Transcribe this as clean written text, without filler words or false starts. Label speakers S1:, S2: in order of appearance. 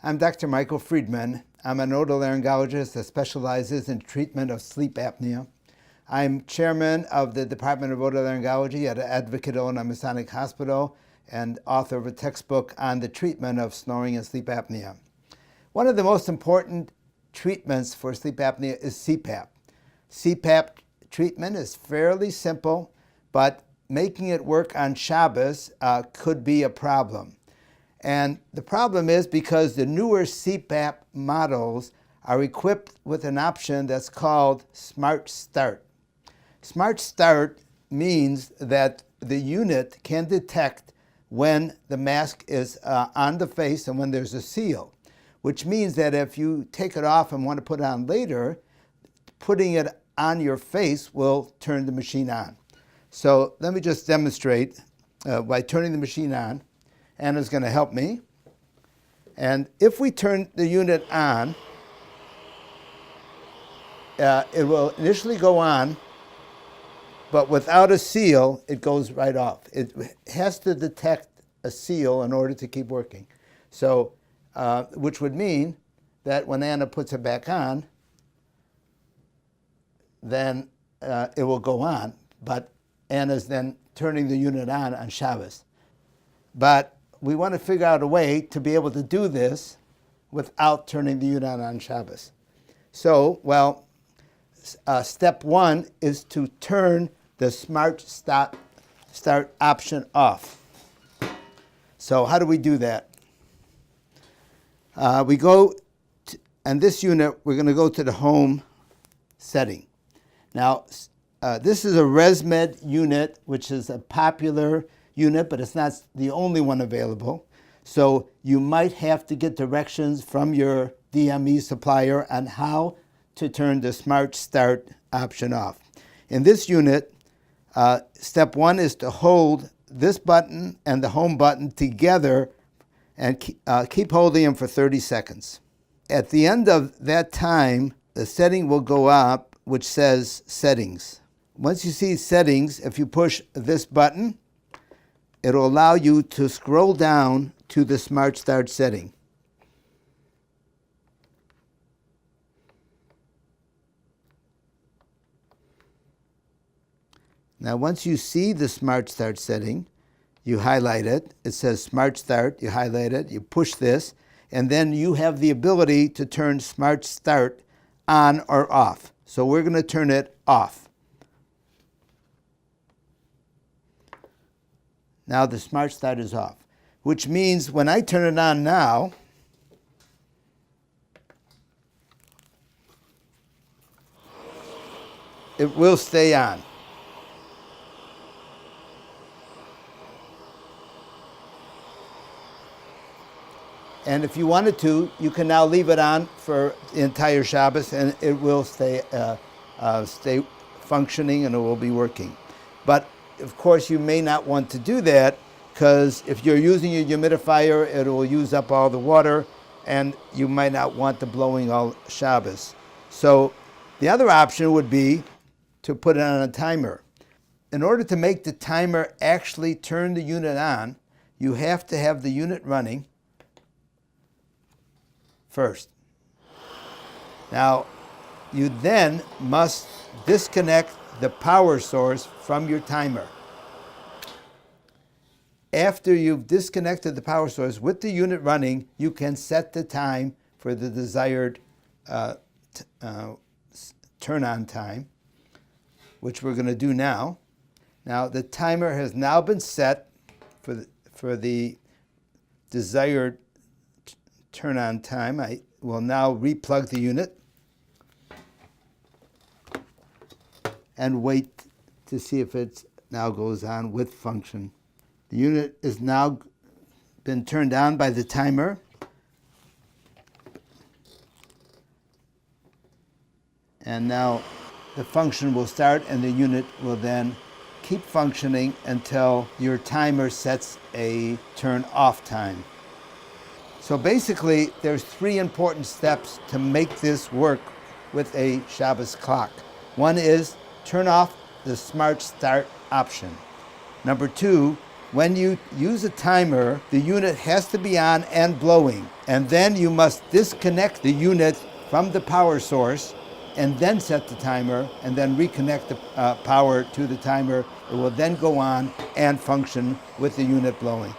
S1: I'm Dr. Michael Friedman. I'm an otolaryngologist that specializes in treatment of sleep apnea. I'm chairman of the Department of Otolaryngology at Advocate Illinois Masonic Hospital and author of a textbook on the treatment of snoring and sleep apnea. One of the most important treatments for sleep apnea is CPAP. CPAP treatment is fairly simple, but making it work on Shabbos could be a problem. And the problem is because the newer CPAP models are equipped with an option that's called Smart Start. Smart Start means that the unit can detect when the mask is on the face and when there's a seal, which means that if you take it off and want to put it on later, putting it on your face will turn the machine on. So let me just demonstrate by turning the machine on. Anna's going to help me. And if we turn the unit on, it will initially go on, but without a seal, it goes right off. It has to detect a seal in order to keep working. So, which would mean that when Anna puts it back on, then it will go on, but Anna's then turning the unit on Shabbos. But we want to figure out a way to be able to do this without turning the unit on Shabbos. So, well, step one is to turn the Smart Start option off. So how do we do that? We go, and this unit, we're going to go to the home setting. Now, this is a ResMed unit, which is a popular unit, but it's not the only one available. So you might have to get directions from your DME supplier on how to turn the Smart Start option off. In this unit, step one is to hold this button and the home button together and keep holding them for 30 seconds. At the end of that time, the setting will go up, which says Settings. Once you see Settings, if you push this button, it'll allow you to scroll down to the Smart Start setting. Now, once you see the Smart Start setting, you highlight it. It says Smart Start. You highlight it. You push this. And then you have the ability to turn Smart Start on or off. So we're going to turn it off. Now the Smart Start is off, which means when I turn it on now, it will stay on. And if you wanted to, you can now leave it on for the entire Shabbos and it will stay functioning and it will be working. But of course, you may not want to do that because if you're using your humidifier, it will use up all the water and you might not want the blowing all Shabbos. So the other option would be to put it on a timer. In order to make the timer actually turn the unit on, you have to have the unit running first. Now, you then must disconnect the power source from your timer. After you've disconnected the power source with the unit running, you can set the time for the desired turn-on time, which we're going to do now. Now, the timer has now been set for the desired turn-on time. I will now replug the unit and wait to see if it now goes on with function. The unit is now been turned on by the timer. And now the function will start and the unit will then keep functioning until your timer sets a turn off time. So basically, there's three important steps to make this work with a Shabbos clock. One is turn off the Smart Start option. Number two, When you use a timer, the unit has to be on and blowing, and then you must disconnect the unit from the power source and then set the timer and then reconnect the power to the timer. It will then go on and function with the unit blowing.